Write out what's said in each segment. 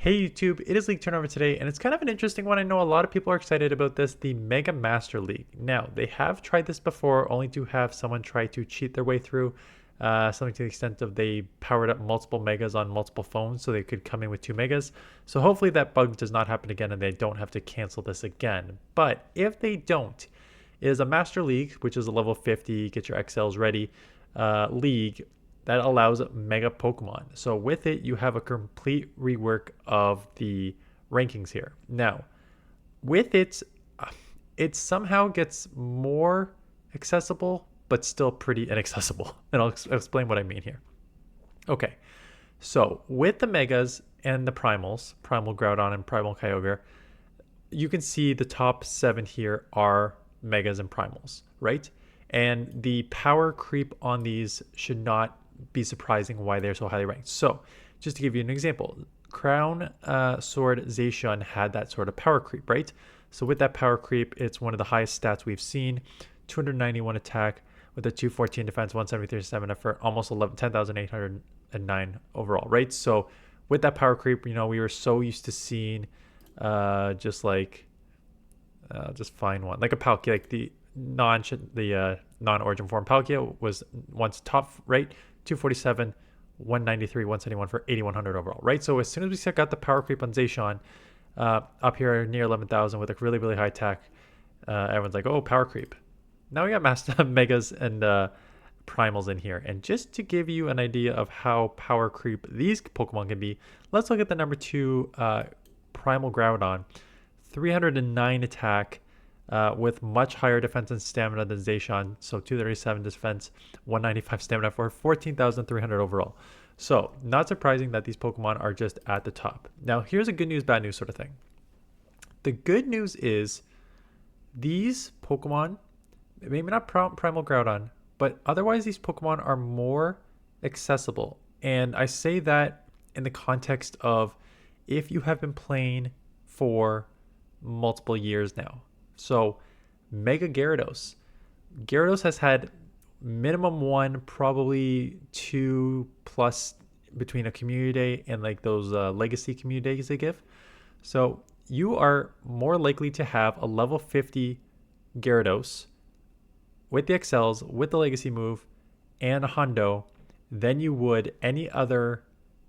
Hey YouTube, it is League Turnover today, and it's kind of an interesting one. I know a lot of people are excited about this, the Mega Master League. Now, they have tried this before, only to have someone try to cheat their way through, something to the extent of they powered up multiple Megas on multiple phones so they could come in with 2 Megas. So hopefully that bug does not happen again and they don't have to cancel this again. But if they don't, it is a Master League, which is a level 50, get your XLs ready, league that allows Mega Pokemon. So with it, you have a complete rework of the rankings here. Now, with it, it somehow gets more accessible, but still pretty inaccessible. And I'll explain what I mean here. Okay, so with the Megas and the Primals, Primal Groudon and Primal Kyogre, you can see the top 7 here are Megas and Primals, right? And the power creep on these should not be surprising why they're so highly ranked. So, just to give you an example, Crown Sword Zacian had that sort of power creep, right? So with that power creep, it's one of the highest stats we've seen. 291 attack with a 214 defense, 173 effort, almost 10,809 overall, right? So with that power creep, we were so used to seeing just find one like a Palkia, like the non-origin form Palkia was once top, right? 247, 193, 171 for 8,100 overall, right? So as soon as we got the power creep on Zacian, up here near 11,000 with a really, really high attack, everyone's like, oh, power creep. Now we got Master Megas and Primals in here. And just to give you an idea of how power creep these Pokemon can be, let's look at the number 2 Primal Groudon. 309 attack, with much higher defense and stamina than Zacian. So 237 defense, 195 stamina for 14,300 overall. So not surprising that these Pokemon are just at the top. Now here's a good news, bad news sort of thing. The good news is these Pokemon, maybe not Primal Groudon, but otherwise these Pokemon are more accessible. And I say that in the context of if you have been playing for multiple years now. So Mega Gyarados. Gyarados has had minimum 1, probably 2 plus between a community day and like those legacy community days they give. So you are more likely to have a level 50 Gyarados with the XLs, with the legacy move, and a Hundo than you would any other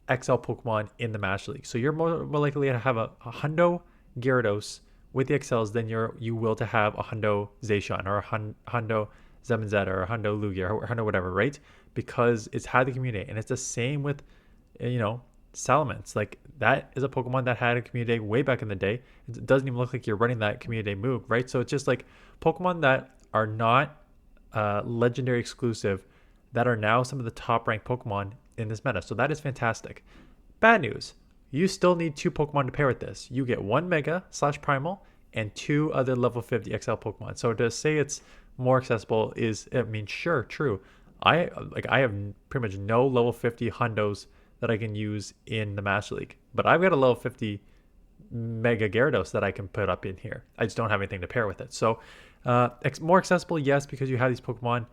XL Pokemon in the Master League. So you're more likely to have a Hundo Gyarados with the XLs than you will to have a Hundo Zacian or a Hundo Zemzet or a Hundo Lugia or Hundo whatever, right? Because it's had the community. And it's the same with, Salamence. Like, that is a Pokemon that had a community way back in the day. It doesn't even look like you're running that community move, right? So it's just like Pokemon that are not legendary exclusive that are now some of the top ranked Pokemon in this meta. So that is fantastic. Bad news. You still need 2 Pokemon to pair with this. You get 1 Mega / Primal and 2 other level 50 XL Pokemon. So to say it's more accessible is, sure, true. I have pretty much no level 50 Hundos that I can use in the Master League, but I've got a level 50 Mega Gyarados that I can put up in here. I just don't have anything to pair with it. So more accessible, yes, because you have these Pokemon.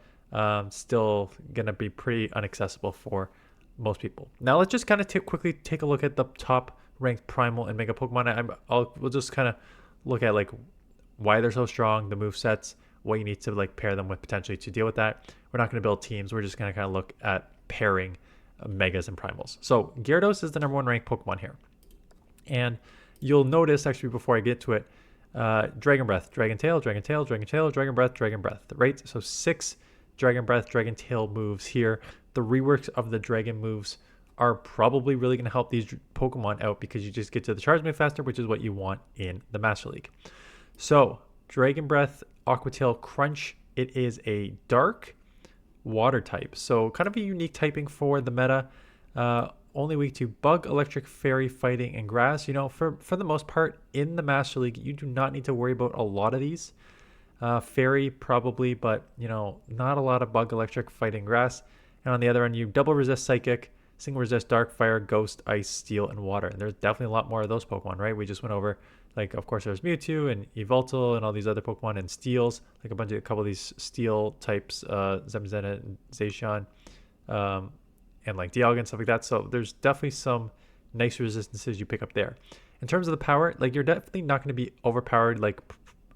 Still gonna be pretty inaccessible for most people. Now let's just kind of quickly take a look at the top ranked Primal and Mega Pokemon. We'll just kind of look at like why they're so strong, the move sets, what you need to like pair them with potentially to deal with that. We're not going to build teams. We're just going to kind of look at pairing Megas and Primals. So Gyarados is the number 1 ranked Pokemon here. And you'll notice actually before I get to it, Dragon Breath, Dragon Tail, Dragon Tail, Dragon Tail, Dragon Breath, Dragon Breath, right? So 6 Dragon Breath, Dragon Tail moves here. The reworks of the Dragon moves are probably really going to help these Pokemon out because you just get to the charge move faster, which is what you want in the Master League. So Dragon Breath, Aqua Tail, Crunch. It is a dark water type. So kind of a unique typing for the meta. Only weak to Bug, Electric, Fairy, Fighting, and Grass. For the most part in the Master League, you do not need to worry about a lot of these. Fairy probably, but not a lot of Bug, Electric, Fighting, Grass. And on the other end, you double resist Psychic, single resist Dark, Fire, Ghost, Ice, Steel, and Water. And there's definitely a lot more of those Pokemon, right? We just went over, like, of course, there's Mewtwo and Yveltal and all these other Pokemon and Steels, like a couple of these Steel types, Zemzet and Zacian, and like Dialga and stuff like that. So there's definitely some nice resistances you pick up there. In terms of the power, like you're definitely not going to be overpowered like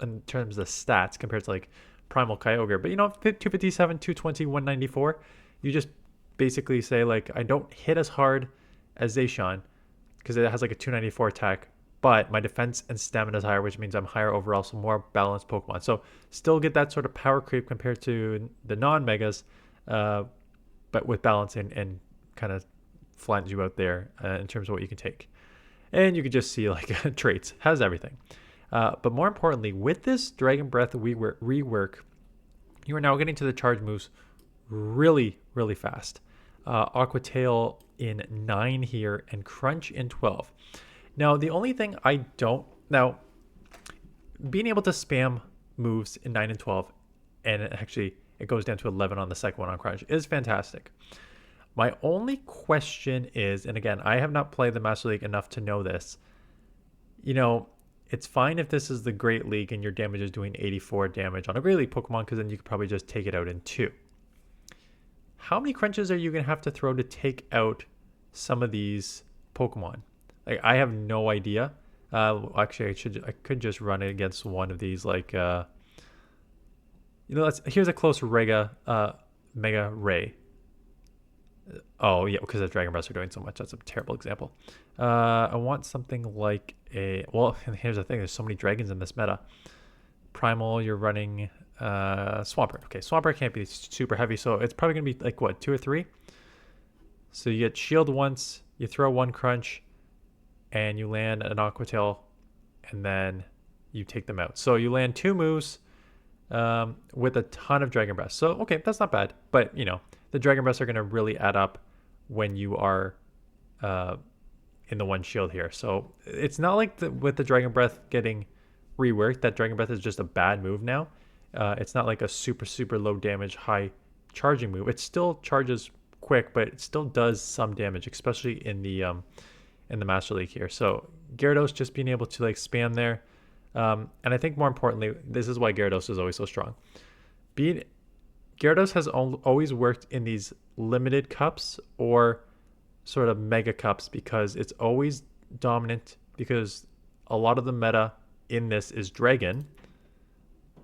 in terms of stats compared to like Primal Kyogre. But 257, 220, 194, you just basically say like I don't hit as hard as Zacian because it has like a 294 attack, but my defense and stamina is higher, which means I'm higher overall, so more balanced Pokemon. So still get that sort of power creep compared to the non-megas, but with balance and kind of flattens you out there in terms of what you can take. And you can just see like traits, has everything. But more importantly, with this Dragon Breath rework, you are now getting to the charge moves really, really fast. Aqua Tail in 9 here and Crunch in 12. Now, the only thing being able to spam moves in 9 and 12, and it goes down to 11 on the second one on Crunch, is fantastic. My only question is, and again, I have not played the Master League enough to know this, it's fine if this is the Great League and your damage is doing 84 damage on a Great League Pokemon, because then you could probably just take it out in 2. How many crunches are you going to have to throw to take out some of these Pokemon? Like, I have no idea. Actually, I could just run it against one of these. Like, here's a close Mega Ray. Oh yeah, because the Dragon Breaths are doing so much. That's a terrible example. I want something like here's the thing. There's so many dragons in this meta. Primal, you're running Swampert. Okay, Swampert can't be super heavy, so it's probably going to be like, what, 2 or 3? So you get shield once, you throw 1 crunch, and you land an Aqua Tail, and then you take them out. So you land 2 moves with a ton of Dragon Breath. So, okay, that's not bad. But, the Dragon Breaths are going to really add up when you are in the 1 shield here. So it's not like with the Dragon Breath getting reworked, that Dragon Breath is just a bad move now. It's not like a super, super low damage, high charging move. It still charges quick, but it still does some damage, especially in the Master League here. So Gyarados just being able to like spam there. And I think more importantly, this is why Gyarados is always so strong. Gyarados has always worked in these limited cups or sort of mega cups because it's always dominant, because a lot of the meta in this is Dragon,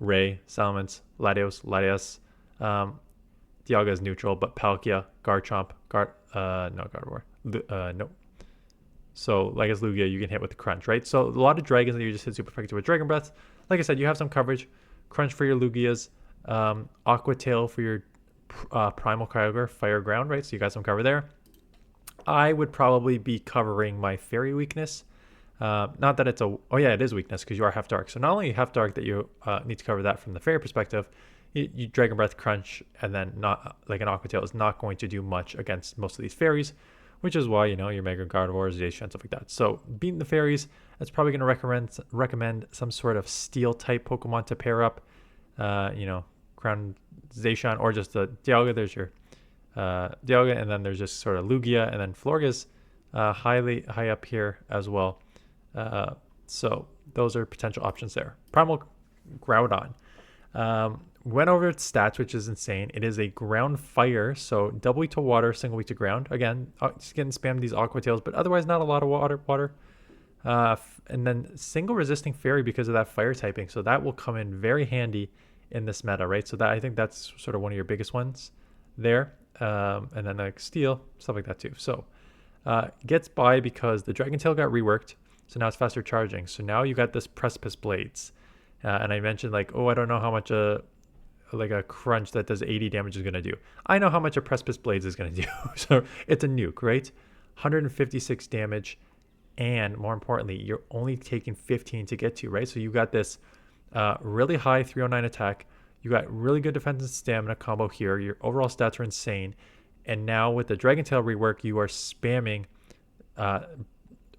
Ray, Salamence, Latios. Dialga is neutral, but Palkia, Garchomp, Gardevoir. No. So, like as Lugia, you can hit with the Crunch, right? So, a lot of Dragons that you just hit super effective with Dragon Breath. Like I said, you have some coverage. Crunch for your Lugias. Aqua Tail for your Primal Kyogre, Fire Ground, right? So, you got some cover there. I would probably be covering my Fairy weakness. Not that it's it is weakness because you are half dark. So, not only half dark that you need to cover that from the Fairy perspective, you Dragon Breath, Crunch, and then not like an Aqua Tail is not going to do much against most of these Fairies, which is why, your Mega Gardevoir, Zacian, stuff like that. So beating the Fairies, that's probably going to recommend some sort of Steel type Pokemon to pair up, Crown Zacian, or just the Dialga. There's your Dialga, and then there's just sort of Lugia, and then Florges high up here as well. So those are potential options there. Primal Groudon. Went over its stats, which is insane. It is a ground fire, so double weak to water, single weak to ground. Again, just getting spammed these Aqua Tails, but otherwise not a lot of water. And then single resisting fairy because of that fire typing, so that will come in very handy in this meta, right? So that, I think that's sort of one of your biggest ones there. And then like steel, stuff like that too. So gets by because the Dragon Tail got reworked, so now it's faster charging. So now you got this Precipice Blades. And I mentioned like, I don't know how much a Crunch that does 80 damage is going to do. I know how much a Precipice Blades is going to do. So it's a nuke, right? 156 damage. And more importantly, you're only taking 15 to get to, right? So you got this really high 309 attack. You got really good defense and stamina combo here. Your overall stats are insane. And now with the Dragon Tail rework, you are spamming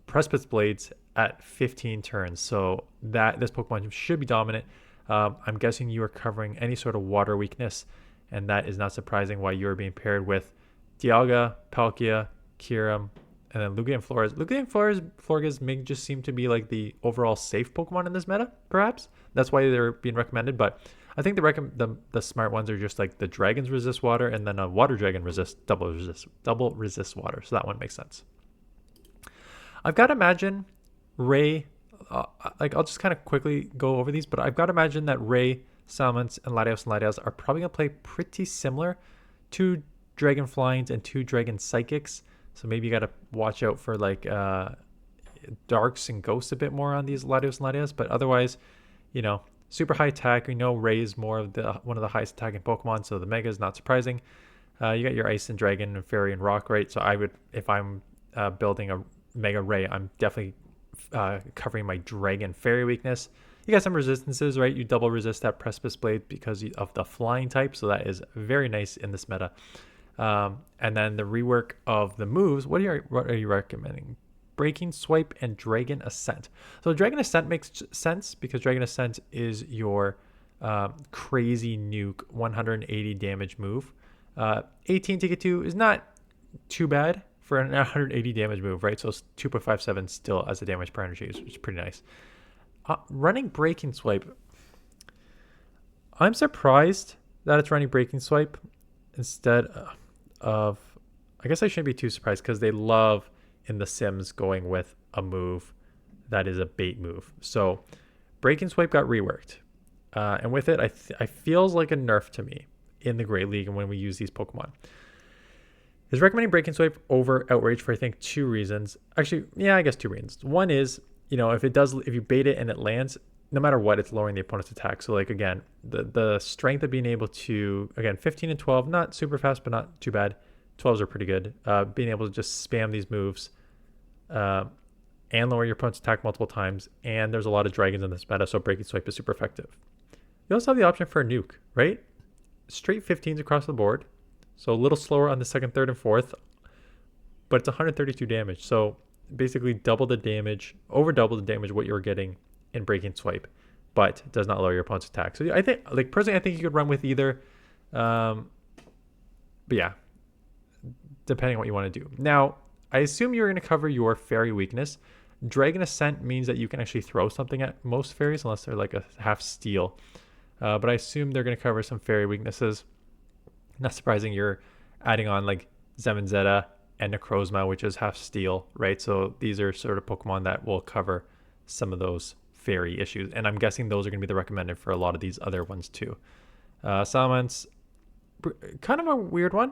Precipice Blades at 15 turns. So this Pokemon should be dominant. I'm guessing you are covering any sort of water weakness, and that is not surprising why you are being paired with Dialga, Palkia, Kyurem, and then Lugia and Flores. Lugia and Florges may just seem to be like the overall safe Pokemon in this meta, perhaps. That's why they're being recommended, but I think the smart ones are just like the dragons resist water, and then a water dragon double resist water. So that one makes sense. I've got to imagine Ray, like I'll just kind of quickly go over these, but I've got to imagine that Ray, Salamence, and Latios are probably going to play pretty similar. Two Dragon Flyings and two Dragon Psychics. So maybe you got to watch out for like Darks and Ghosts a bit more on these Latios, but otherwise, super high attack. We know Ray is more of one of the highest attacking Pokemon, so the Mega is not surprising. You got your Ice and Dragon and Fairy and Rock, right? So I would, if I'm building a Mega Ray, I'm definitely covering my Dragon Fairy weakness. You got some resistances, right? You double resist that Precipice Blade because of the flying type, so that is very nice in this meta. And then the rework of the moves, what are you recommending? Breaking Swipe and Dragon Ascent. So Dragon Ascent makes sense because Dragon Ascent is your crazy nuke 180 damage move. 18 to get to is not too bad for an 180 damage move, right? So it's 2.57 still as a damage per energy, which is pretty nice. Running Breaking Swipe, I'm surprised that it's running Breaking Swipe instead of, I guess I shouldn't be too surprised because they love in the Sims going with a move that is a bait move. So Breaking Swipe got reworked. And with it, I feels like a nerf to me in the Great League and when we use these Pokemon. Is recommending Breaking Swipe over Outrage for I think two reasons. Actually, yeah, I guess two reasons. One is, if you bait it and it lands, no matter what, it's lowering the opponent's attack. So like again, the strength of being able to, again, 15 and 12, not super fast, but not too bad. 12s are pretty good. Being able to just spam these moves and lower your opponent's attack multiple times. And there's a lot of dragons in this meta, so Breaking Swipe is super effective. You also have the option for a nuke, right? Straight 15s across the board. So a little slower on the second, third, and fourth, but it's 132 damage. So basically double the damage, over double the damage what you're getting in Breaking Swipe, but it does not lower your opponent's attack. So I think, like personally, I think you could run with either. But yeah, depending on what you want to do. Now, I assume you're going to cover your fairy weakness. Dragon Ascent means that you can actually throw something at most fairies unless they're like a half steel. But I assume they're going to cover some fairy weaknesses. Not surprising you're adding on like Zemenzetta and Necrozma, which is half steel, right? So these are sort of Pokemon that will cover some of those fairy issues. And I'm guessing those are going to be the recommended for a lot of these other ones too. Salamence, kind of a weird one.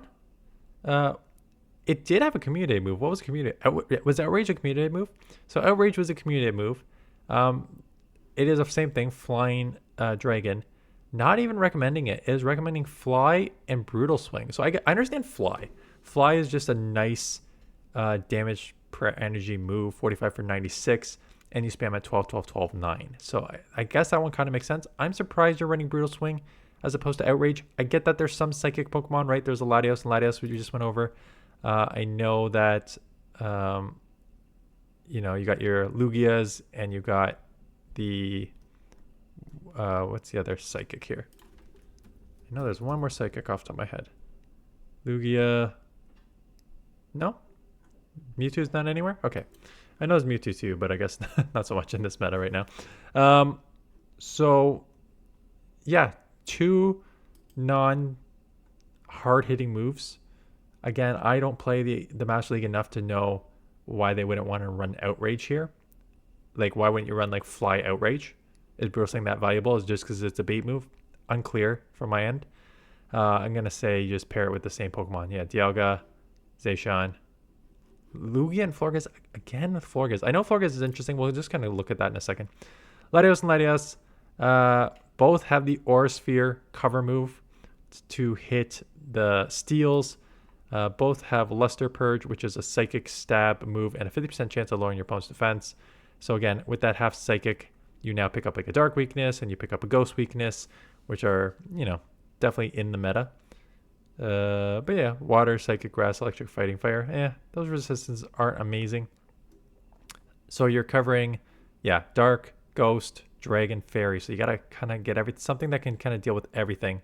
It did have a community move. What was a community? Was Outrage a community move? So Outrage was a community move. It is the same thing, Flying Dragon. Not even recommending it. It is recommending Fly and Brutal Swing. So I understand Fly. Fly is just a nice damage per energy move, 45 for 96, and you spam at 12, 12, 12, 9. So I guess that one kind of makes sense. I'm surprised you're running Brutal Swing as opposed to Outrage. I get that there's some psychic Pokemon, right? There's a Latios, which you just went over. I know that, you got your Lugias and you got the... what's the other psychic here? I know there's one more psychic off the top of my head. Lugia. No? Mewtwo's not anywhere? Okay. I know it's Mewtwo too, but I guess not so much in this meta right now. So, yeah, two non-hard-hitting moves. Again, I don't play the Master League enough to know why they wouldn't want to run Outrage here. Like, why wouldn't you run, like, Fly Outrage? Is Brutal Swing that valuable? Is just because it's a bait move? Unclear from my end. I'm going to say you just pair it with the same Pokemon. Yeah, Dialga, Zacian, Lugia, and Florges. Again with Florges. I know Florges is interesting. We'll just kind of look at that in a second. Latios and Latias both have the Aura Sphere cover move to hit the steals. Both have Luster Purge, which is a psychic stab move and a 50% chance of lowering your opponent's defense. So again, with that half psychic, you now pick up like a dark weakness and you pick up a ghost weakness, which are, definitely in the meta. But yeah, water, psychic, grass, electric, fighting, fire. Those resistances aren't amazing. So you're covering, dark, ghost, dragon, fairy. So you got to kind of get something that can kind of deal with everything.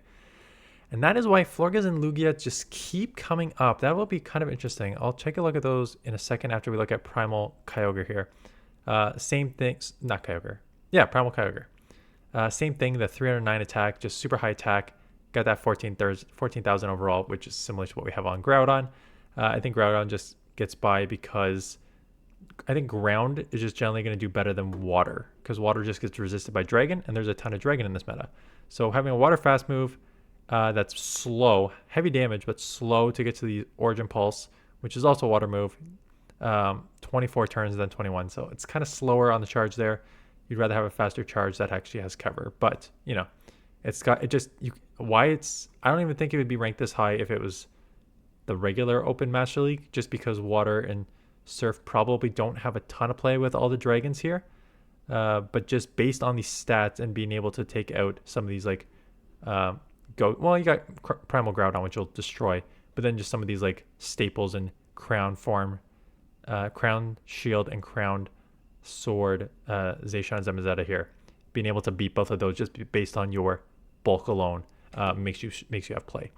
And that is why Florges and Lugia just keep coming up. That will be kind of interesting. I'll take a look at those in a second after we look at Primal Kyogre here. Same thing, not Kyogre. Yeah, Primal Kyogre. Same thing, the 309 attack, just super high attack. Got that 14,000 overall, which is similar to what we have on Groudon. I think Groudon just gets by because I think ground is just generally going to do better than water because water just gets resisted by dragon, and there's a ton of dragon in this meta. So having a water fast move that's slow, heavy damage, but slow to get to the Origin Pulse, which is also a water move, 24 turns than 21. So it's kind of slower on the charge there. You'd rather have a faster charge that actually has cover. But, you know, it's got, it just, why it's, I don't even think it would be ranked this high if it was the regular Open Master League, just because water and surf probably don't have a ton of play with all the dragons here. But just based on these stats and being able to take out some of these like, you got Primal Groudon, which will destroy, but then just some of these like staples and crown form, crown shield and crown sword, Zacian and Zamazenta here, being able to beat both of those just based on your bulk alone, makes you have play.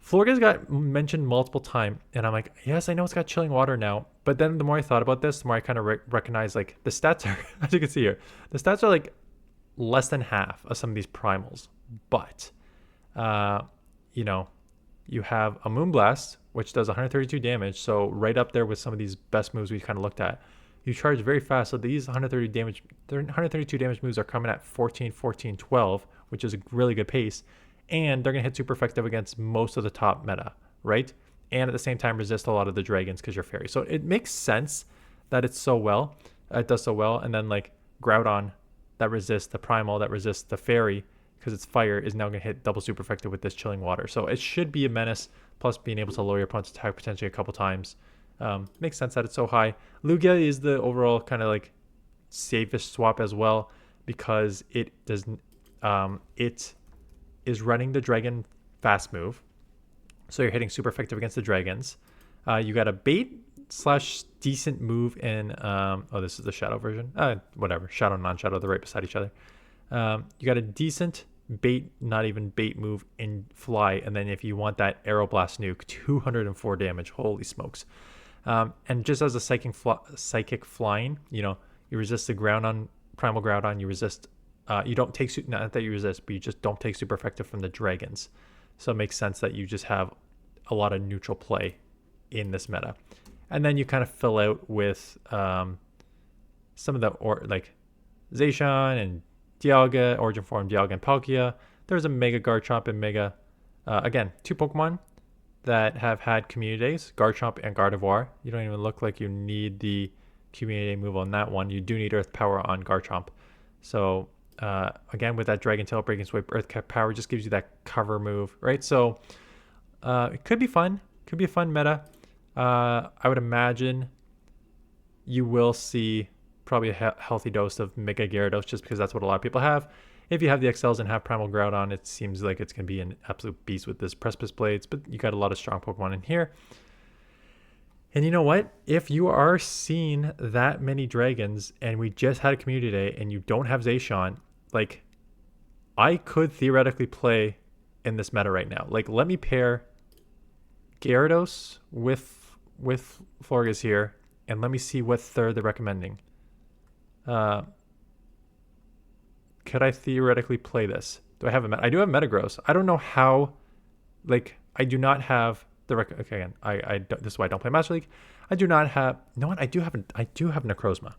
Florges got mentioned multiple times, and I'm like, yes, I know it's got chilling water now, but then the more I thought about this, the more I kind of recognized like the stats are, as you can see here, the stats are like less than half of some of these primals, but you know, you have a Moonblast, which does 132 damage, so right up there with some of these best moves we kind of looked at. You charge very fast, so these 132 damage moves are coming at 14, 14, 12, which is a really good pace, and they're going to hit super effective against most of the top meta, right? And at the same time resist a lot of the dragons because you're fairy. So it makes sense that it does so well, and then like Groudon that resists the primal, that resists the fairy because it's fire, is now going to hit double super effective with this chilling water. So it should be a menace, plus being able to lower your opponent's attack potentially a couple times. Makes sense that it's so high. Lugia is the overall kind of like safest swap as well, because it is running the dragon fast move, so you're hitting super effective against the dragons. You got a bait / decent move in this is the shadow version, whatever, shadow, non-shadow, they're right beside each other. You got a decent bait, not even bait move in fly, and then if you want that Aeroblast nuke, 204 damage, holy smokes. And just as a psychic flying, you know, you resist the ground on Primal Groudon, you resist, you don't take, not that you resist, but you just don't take super effective from the dragons. So it makes sense that you just have a lot of neutral play in this meta. And then you kind of fill out with some of the, like Zacian and Dialga, Origin Form Dialga and Palkia. There's a Mega Garchomp and Mega, again, two Pokemon that have had community days, Garchomp and Gardevoir. You don't even look like you need the community day move on that one. You do need Earth Power on Garchomp. So again, with that Dragon Tail, Breaking Swipe, Earth Power just gives you that cover move, right? So it could be fun. Could be a fun meta. I would imagine you will see probably a healthy dose of Mega Gyarados, just because that's what a lot of people have. If you have the XLs and have Primal Groudon, it seems like it's going to be an absolute beast with this Precipice Blades, but you got a lot of strong Pokemon in here. And you know what? If you are seeing that many dragons and we just had a community day and you don't have Zacian, like, I could theoretically play in this meta right now. Like, let me pair Gyarados with Florges here, and let me see what third they're recommending. Could I theoretically play this? Do I have I do have Metagross. I don't know how, like, I do not have the again, I don't, this is why I don't play Master League. I do not have, no one, I do have Necrozma,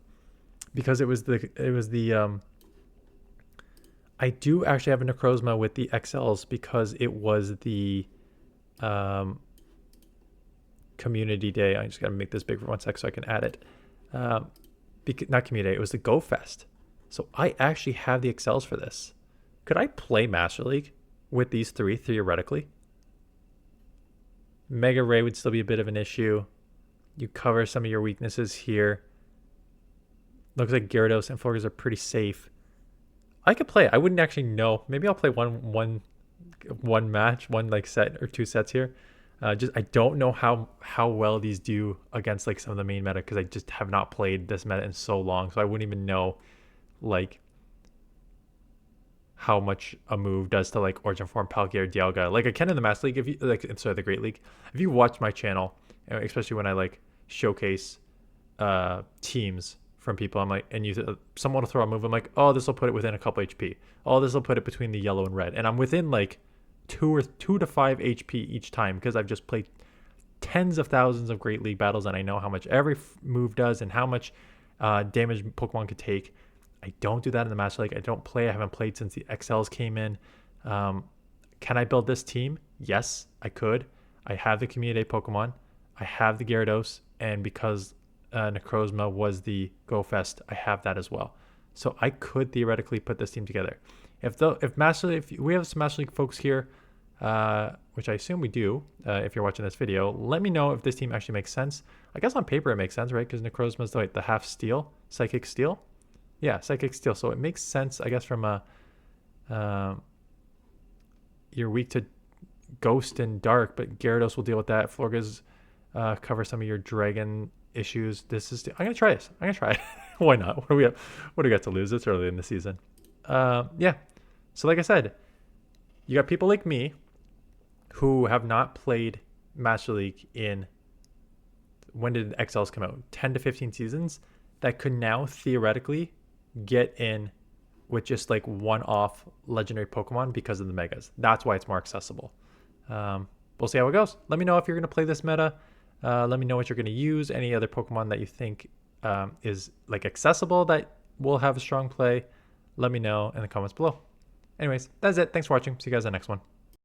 because it was the I do actually have a Necrozma with the XLs, because it was the community day. I just gotta make this big for 1 sec so I can add it. Not community day, it was the Go Fest. So I actually have the XLs for this. Could I play Master League with these three theoretically? Mega Ray would still be a bit of an issue. You cover some of your weaknesses here. Looks like Gyarados and Florges are pretty safe. I could play it. I wouldn't actually know. Maybe I'll play one match, one like set or two sets here. I don't know how well these do against like some of the main meta, because I just have not played this meta in so long, so I wouldn't even know like how much a move does to like Origin Form Palkia or Dialga. Like I can in the Master League, if you like, sorry, the Great League. If you watch my channel, especially when I like showcase teams from people, I'm like, and someone will throw a move, I'm like, oh, this will put it within a couple HP. Oh, this will put it between the yellow and red, and I'm within like 2 to 5 HP each time, because I've just played tens of thousands of Great League battles, and I know how much every move does and how much damage Pokemon could take. I don't do that in the Master League. I don't play. I haven't played since the XLs came in. Can I build this team? Yes, I could. I have the Community Day Pokemon. I have the Gyarados, and because Necrozma was the Go Fest, I have that as well. So I could theoretically put this team together. If we have some Master League folks here, which I assume we do, if you're watching this video, let me know if this team actually makes sense. I guess on paper it makes sense, right? Because Necrozma is the half steel, Psychic Steel. Yeah, Psychic Steel. So it makes sense, I guess, from a you're weak to Ghost and Dark, but Gyarados will deal with that. Florges cover some of your Dragon issues. I'm gonna try this. I'm gonna try it. Why not? What do we got to lose? It's early in the season. Yeah. So like I said, you got people like me who have not played Master League in, when did XLs come out? 10 to 15 seasons, that could now theoretically get in with just like one-off legendary Pokemon because of the megas. That's why it's more accessible. We'll see how it goes. Let me know if you're going to play this meta. Let me know what you're going to use. Any other Pokemon that you think is like accessible that will have a strong play. Let me know in the comments below. Anyways, that's it. Thanks for watching. See you guys in the next one.